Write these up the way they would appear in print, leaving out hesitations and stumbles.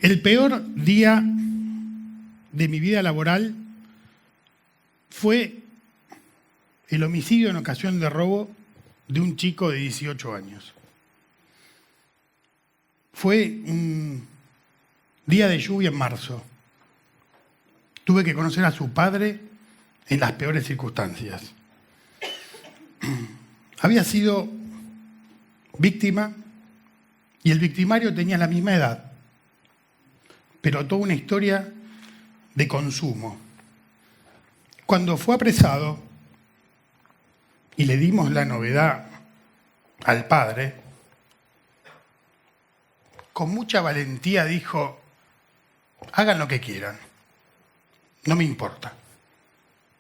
El peor día de mi vida laboral fue el homicidio en ocasión de robo de un chico de 18 años. Fue un día de lluvia en marzo. Tuve que conocer a su padre en las peores circunstancias. Había sido víctima y el victimario tenía la misma edad, pero toda una historia de consumo. Cuando fue apresado y le dimos la novedad al padre, con mucha valentía dijo: hagan lo que quieran, no me importa,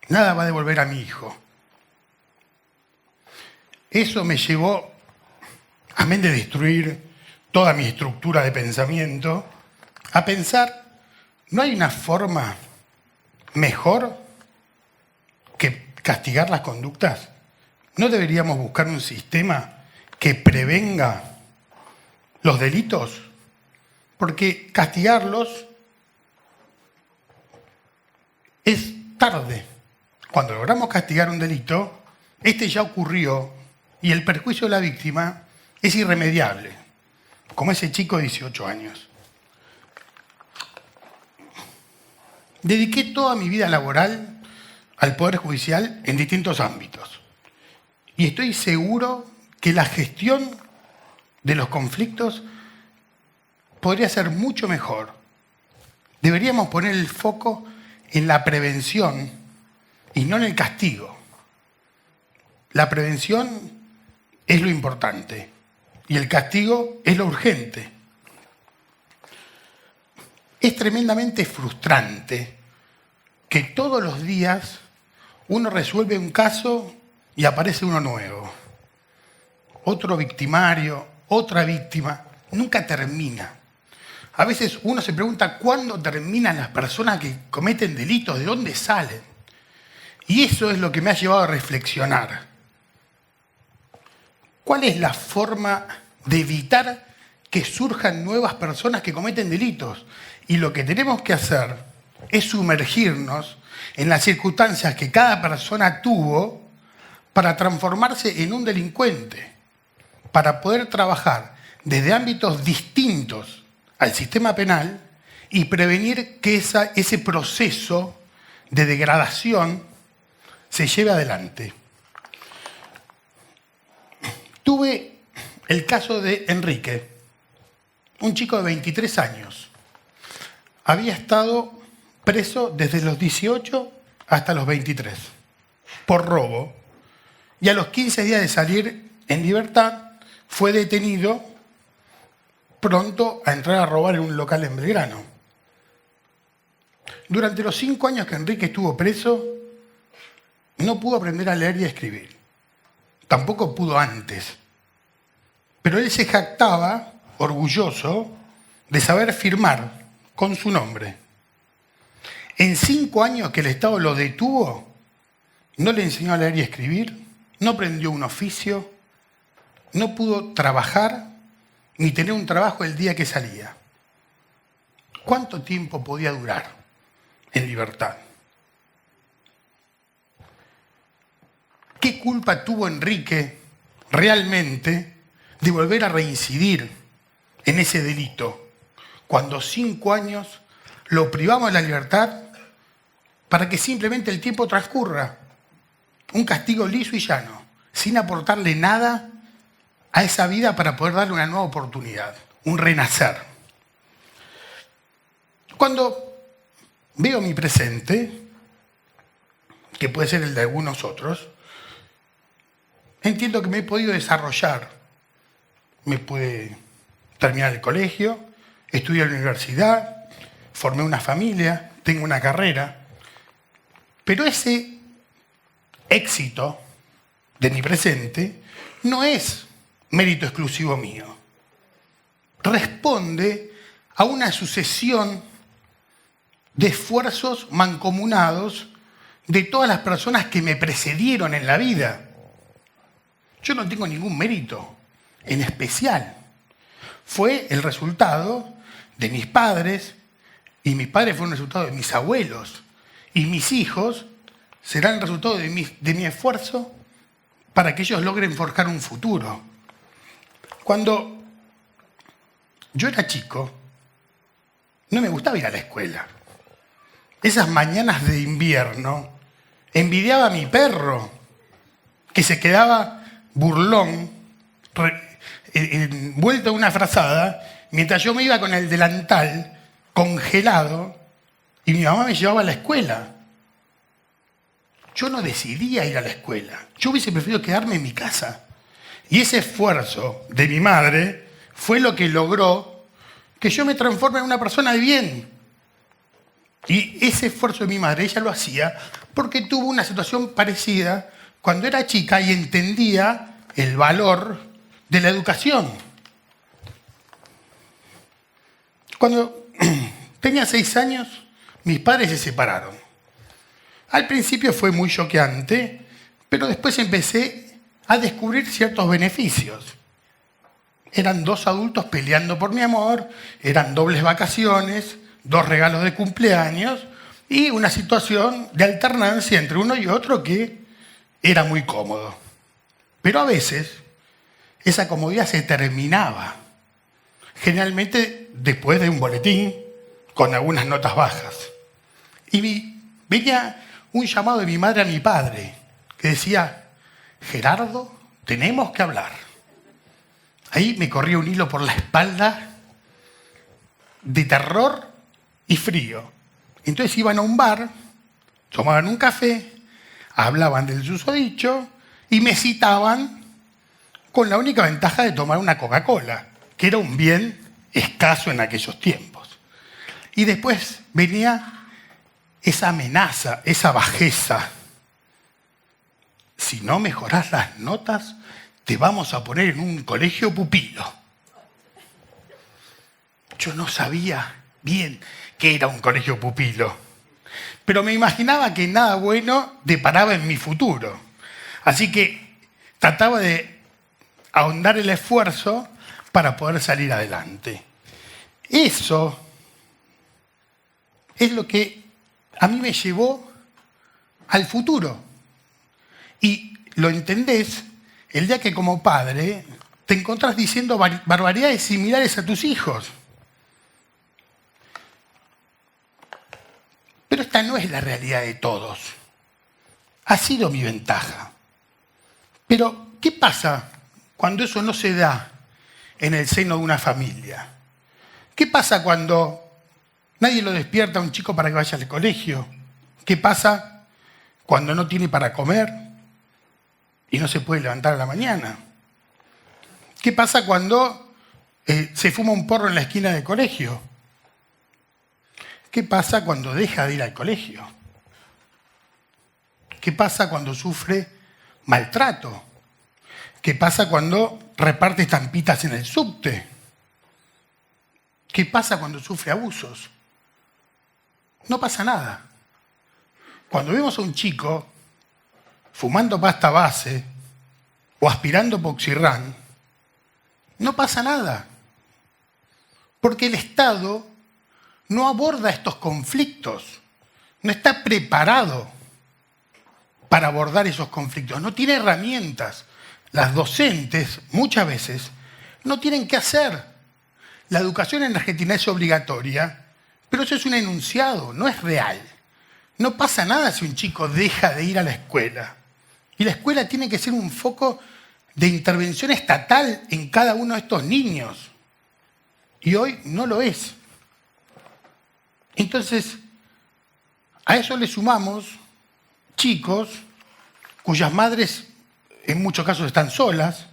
nada va a devolver a mi hijo. Eso me llevó, amén de destruir toda mi estructura de pensamiento, a pensar, ¿no hay una forma mejor que castigar las conductas? ¿No deberíamos buscar un sistema que prevenga los delitos? Porque castigarlos es tarde. Cuando logramos castigar un delito, este ya ocurrió y el perjuicio de la víctima es irremediable, como ese chico de 18 años. Dediqué toda mi vida laboral al Poder Judicial en distintos ámbitos. Y estoy seguro que la gestión de los conflictos podría ser mucho mejor. Deberíamos poner el foco en la prevención y no en el castigo. La prevención es lo importante y el castigo es lo urgente. Es tremendamente frustrante que todos los días uno resuelve un caso y aparece uno nuevo. Otro victimario, otra víctima, nunca termina. A veces uno se pregunta cuándo terminan las personas que cometen delitos, de dónde salen. Y eso es lo que me ha llevado a reflexionar. ¿Cuál es la forma de evitar que surjan nuevas personas que cometen delitos? Y lo que tenemos que hacer es sumergirnos en las circunstancias que cada persona tuvo para transformarse en un delincuente, para poder trabajar desde ámbitos distintos al sistema penal y prevenir que ese proceso de degradación se lleve adelante. Tuve el caso de Enrique, un chico de 23 años. Había estado preso desde los 18 hasta los 23 por robo y a los 15 días de salir en libertad fue detenido pronto a entrar a robar en un local en Belgrano. Durante los 5 años que Enrique estuvo preso, no pudo aprender a leer y a escribir. Tampoco pudo antes. Pero él se jactaba, orgulloso, de saber firmar con su nombre. En 5 años que el Estado lo detuvo, no le enseñó a leer y a escribir, no aprendió un oficio, no pudo trabajar ni tener un trabajo el día que salía. ¿Cuánto tiempo podía durar en libertad? ¿Qué culpa tuvo Enrique realmente de volver a reincidir en ese delito cuando 5 años lo privamos de la libertad para que simplemente el tiempo transcurra? Un castigo liso y llano, sin aportarle nada a esa vida para poder darle una nueva oportunidad, un renacer. Cuando veo mi presente, que puede ser el de algunos otros, entiendo que me he podido desarrollar. Me pude terminar el colegio, estudié en la universidad, formé una familia, tengo una carrera. Pero ese éxito de mi presente no es mérito exclusivo mío. Responde a una sucesión de esfuerzos mancomunados de todas las personas que me precedieron en la vida. Yo no tengo ningún mérito en especial. Fue el resultado de mis padres, y mis padres fueron el resultado de mis abuelos, y mis hijos serán el resultado de mi esfuerzo para que ellos logren forjar un futuro. Cuando yo era chico, no me gustaba ir a la escuela. Esas mañanas de invierno, envidiaba a mi perro, que se quedaba burlón, envuelto en una frazada, mientras yo me iba con el delantal congelado y mi mamá me llevaba a la escuela. Yo no decidía ir a la escuela. Yo hubiese preferido quedarme en mi casa. Y ese esfuerzo de mi madre fue lo que logró que yo me transforme en una persona de bien. Y ese esfuerzo de mi madre, ella lo hacía porque tuvo una situación parecida cuando era chica y entendía el valor de la educación. Cuando tenía 6 años, mis padres se separaron. Al principio fue muy choqueante, pero después empecé a descubrir ciertos beneficios. Eran 2 adultos peleando por mi amor, eran dobles vacaciones, 2 regalos de cumpleaños y una situación de alternancia entre uno y otro que era muy cómodo. Pero a veces esa comodidad se terminaba, generalmente después de un boletín con algunas notas bajas. Y venía un llamado de mi madre a mi padre que decía: Gerardo, tenemos que hablar. Ahí me corría un hilo por la espalda de terror y frío. Entonces iban a un bar, tomaban un café, hablaban del susodicho y me citaban con la única ventaja de tomar una Coca-Cola, que era un bien escaso en aquellos tiempos. Y después venía esa amenaza, esa bajeza. Si no mejorás las notas, te vamos a poner en un colegio pupilo. Yo no sabía bien qué era un colegio pupilo, pero me imaginaba que nada bueno deparaba en mi futuro. Así que trataba de ahondar el esfuerzo para poder salir adelante. Eso es lo que a mí me llevó al futuro. Y lo entendés el día que como padre te encontrás diciendo barbaridades similares a tus hijos. Pero esta no es la realidad de todos. Ha sido mi ventaja. Pero, ¿qué pasa cuando eso no se da en el seno de una familia? ¿Qué pasa cuando nadie lo despierta a un chico para que vaya al colegio? ¿Qué pasa cuando no tiene para comer y no se puede levantar a la mañana? ¿Qué pasa cuando se fuma un porro en la esquina del colegio? ¿Qué pasa cuando deja de ir al colegio? ¿Qué pasa cuando sufre maltrato? ¿Qué pasa cuando reparte estampitas en el subte? ¿Qué pasa cuando sufre abusos? No pasa nada. Cuando vemos a un chico fumando pasta base o aspirando Poxirrán, no pasa nada. Porque el Estado no aborda estos conflictos, no está preparado para abordar esos conflictos, no tiene herramientas. Las docentes, muchas veces, no tienen qué hacer. La educación en Argentina es obligatoria, pero eso es un enunciado, no es real. No pasa nada si un chico deja de ir a la escuela. Y la escuela tiene que ser un foco de intervención estatal en cada uno de estos niños. Y hoy no lo es. Entonces, a eso le sumamos chicos cuyas madres en muchos casos están solas,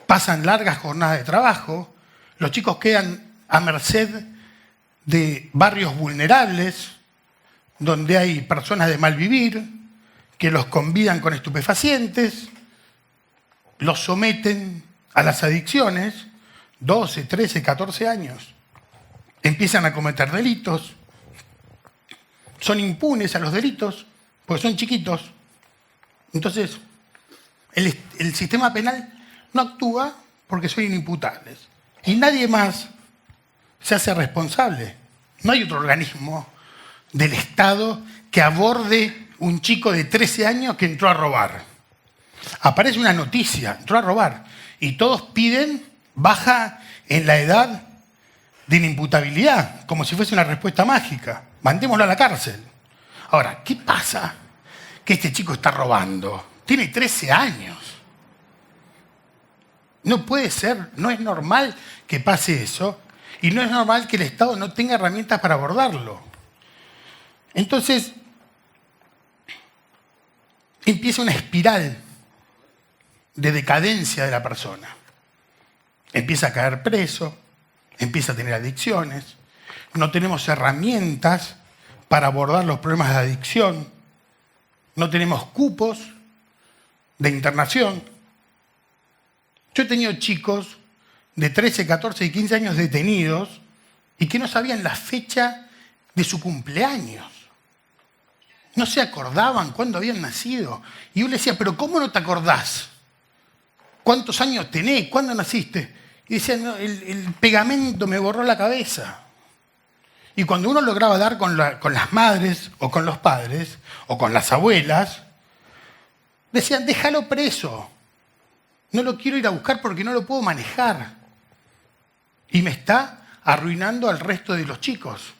pasan largas jornadas de trabajo, los chicos quedan a merced de barrios vulnerables, donde hay personas de mal vivir, que los convidan con estupefacientes, los someten a las adicciones, 12, 13, 14 años. Empiezan a cometer delitos, son impunes a los delitos, porque son chiquitos. Entonces, el sistema penal no actúa porque son inimputables. Y nadie más se hace responsable. No hay otro organismo del Estado que aborde un chico de 13 años que entró a robar. Aparece una noticia, entró a robar, y todos piden baja en la edad de la imputabilidad, como si fuese una respuesta mágica. Mandémoslo a la cárcel. Ahora, ¿qué pasa? Que este chico está robando. Tiene 13 años. No puede ser, no es normal que pase eso, y no es normal que el Estado no tenga herramientas para abordarlo. Entonces, empieza una espiral de decadencia de la persona. Empieza a caer preso, empieza a tener adicciones, no tenemos herramientas para abordar los problemas de adicción, no tenemos cupos de internación. Yo he tenido chicos de 13, 14 y 15 años detenidos y que no sabían la fecha de su cumpleaños. No se acordaban cuándo habían nacido. Y yo le decía, ¿pero cómo no te acordás? ¿Cuántos años tenés? ¿Cuándo naciste? Y decían, no, el pegamento me borró la cabeza. Y cuando uno lograba dar con las madres o con los padres o con las abuelas, decían, déjalo preso. No lo quiero ir a buscar porque no lo puedo manejar. Y me está arruinando al resto de los chicos.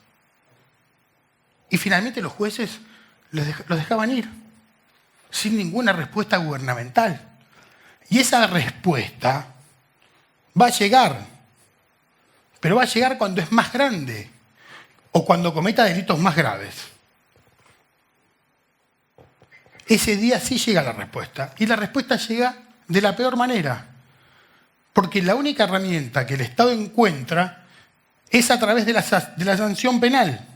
Y finalmente los jueces los dejaban ir, sin ninguna respuesta gubernamental. Y esa respuesta va a llegar, pero va a llegar cuando es más grande o cuando cometa delitos más graves. Ese día sí llega la respuesta, y la respuesta llega de la peor manera, porque la única herramienta que el Estado encuentra es a través de la sanción penal.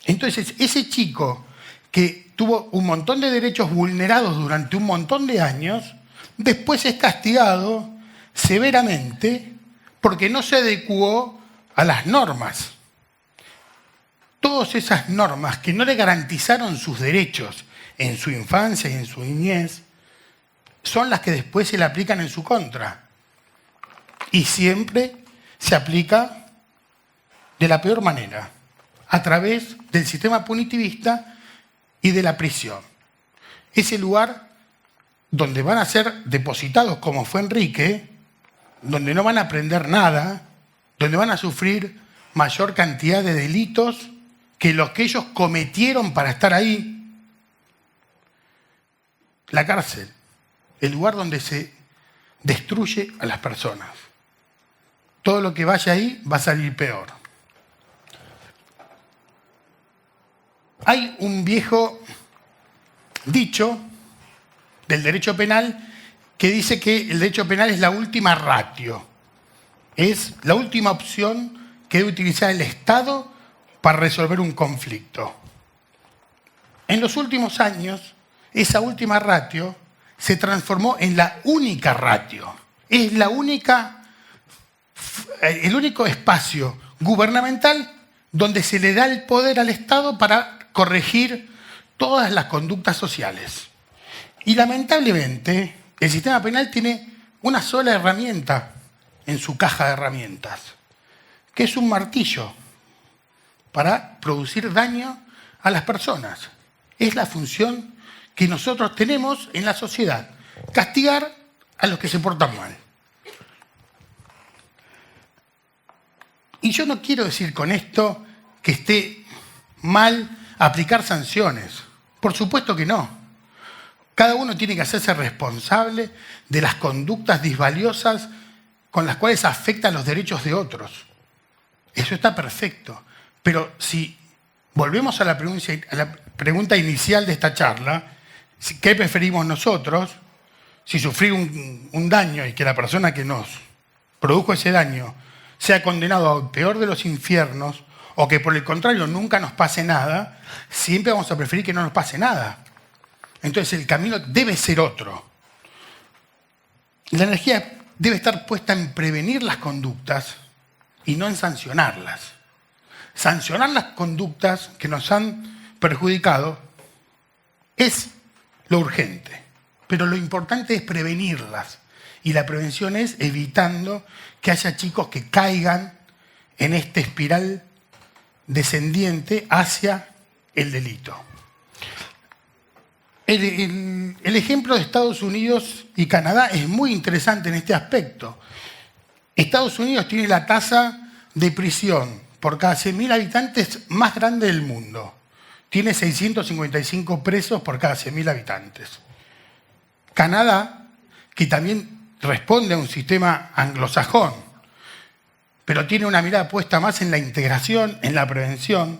Entonces, ese chico que tuvo un montón de derechos vulnerados durante un montón de años, después es castigado severamente porque no se adecuó a las normas. Todas esas normas que no le garantizaron sus derechos en su infancia y en su niñez son las que después se le aplican en su contra. Y siempre se aplica de la peor manera, a través del sistema punitivista y de la prisión. Ese lugar donde van a ser depositados, como fue Enrique, donde no van a aprender nada, donde van a sufrir mayor cantidad de delitos que los que ellos cometieron para estar ahí. La cárcel, el lugar donde se destruye a las personas. Todo lo que vaya ahí va a salir peor. Hay un viejo dicho del derecho penal que dice que el derecho penal es la última ratio. Es la última opción que debe utilizar el Estado para resolver un conflicto. En los últimos años, esa última ratio se transformó en la única ratio. Es el único espacio gubernamental donde se le da el poder al Estado para corregir todas las conductas sociales. Y lamentablemente, el sistema penal tiene una sola herramienta en su caja de herramientas, que es un martillo para producir daño a las personas. Es la función que nosotros tenemos en la sociedad, castigar a los que se portan mal. Y yo no quiero decir con esto que esté mal aplicar sanciones. Por supuesto que no. Cada uno tiene que hacerse responsable de las conductas disvaliosas con las cuales afecta los derechos de otros. Eso está perfecto. Pero si volvemos a la pregunta inicial de esta charla, ¿qué preferimos nosotros? Si sufrir un daño y que la persona que nos produjo ese daño sea condenado al peor de los infiernos, o que por el contrario nunca nos pase nada, siempre vamos a preferir que no nos pase nada. Entonces el camino debe ser otro. La energía debe estar puesta en prevenir las conductas y no en sancionarlas. Sancionar las conductas que nos han perjudicado es lo urgente, pero lo importante es prevenirlas. Y la prevención es evitando que haya chicos que caigan en esta espiral descendiente hacia el delito. El ejemplo de Estados Unidos y Canadá es muy interesante en este aspecto. Estados Unidos tiene la tasa de prisión por cada 100.000 habitantes más grande del mundo. Tiene 655 presos por cada 100.000 habitantes. Canadá, que también responde a un sistema anglosajón, pero tiene una mirada puesta más en la integración, en la prevención,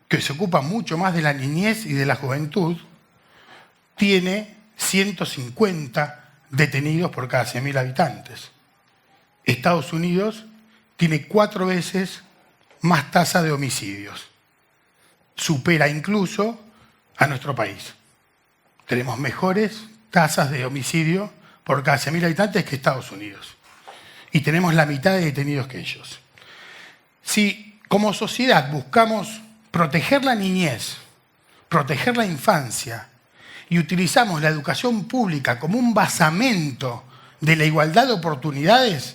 que se ocupa mucho más de la niñez y de la juventud, tiene 150 detenidos por cada 100.000 habitantes. Estados Unidos tiene 4 veces más tasa de homicidios. Supera incluso a nuestro país. Tenemos mejores tasas de homicidio por cada 100.000 habitantes que Estados Unidos. Y tenemos la mitad de detenidos que ellos. Si como sociedad buscamos proteger la niñez, proteger la infancia y utilizamos la educación pública como un basamento de la igualdad de oportunidades,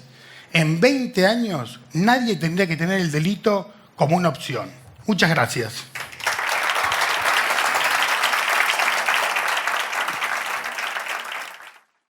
en 20 años nadie tendría que tener el delito como una opción. Muchas gracias.